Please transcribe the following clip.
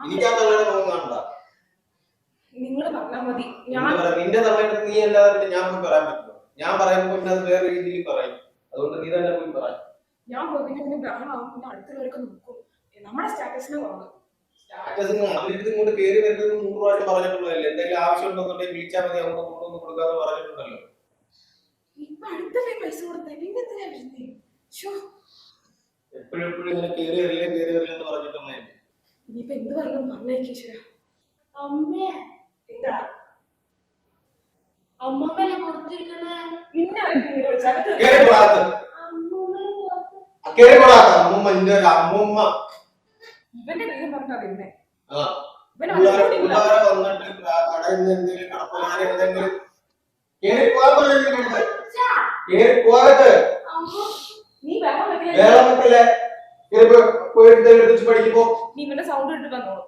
എനിക്ക് ആ തള്ളയുടെ മുഖം കാണണ്ട. നിങ്ങൾ പറഞ്ഞാൽ മതി. നിന്റെ തള്ളയുടെ നീ അല്ലാതെ ഞാൻ പോയി പറയാൻ പറ്റുമോ? ഞാൻ പറയുമ്പോ പിന്നെ അത് വേറെ രീതിയിൽ പറയും. അതുകൊണ്ട് നീ തന്നെ പോയി പറയാം. ഞാൻ പോയി ബ്രഹ്മാവും പിന്നെ അടുത്തുള്ളവരൊക്കെ നോക്കും. നമ്മുടെ സ്റ്റാറ്റസിന് കുറവ്. അവരിത് ഇങ്ങോട്ട് കയറി വരുന്നത് 100 പ്രാവശ്യം പറഞ്ഞിട്ടുള്ളതല്ലേ. എന്തെങ്കിലും ആവശ്യം ഉണ്ടെന്നുണ്ടെങ്കിൽ വിളിച്ചാൽ മതി, അവിടെ കൊണ്ടൊന്നും കൊടുക്കാന്ന് പറഞ്ഞിട്ടുണ്ടല്ലോ. ഇപ്പൊ അടുത്തല്ലേ പൈസ കൊടുത്തേ, പിന്നെ എന്തിനാ വരുന്നേ? എപ്പോഴും ഇങ്ങനെ കയറി വരില്ല എന്ന് പറഞ്ഞിട്ടുള്ളേ. ഇനിയിപ്പൊ എന്ത് പറഞ്ഞു പറഞ്ഞേക്കീശ്വര. അമ്മേ എന്താ അമ്മമ്മനെ പുറത്തിരിക്കണേ? നിന്നെ അമ്മൂമ്മ ഇവന്റെ പേരും പറഞ്ഞാ പിന്നെ വന്നിട്ട് കടയിൽ നിന്ന് എന്തെങ്കിലും കടപ്പനാരെ എന്തെങ്കിലും നീ പോയിട്ട് പഠിക്കുമ്പോ നീ ഇവന്റെ സൗണ്ട് ഇട്ട് വന്നോളൂ.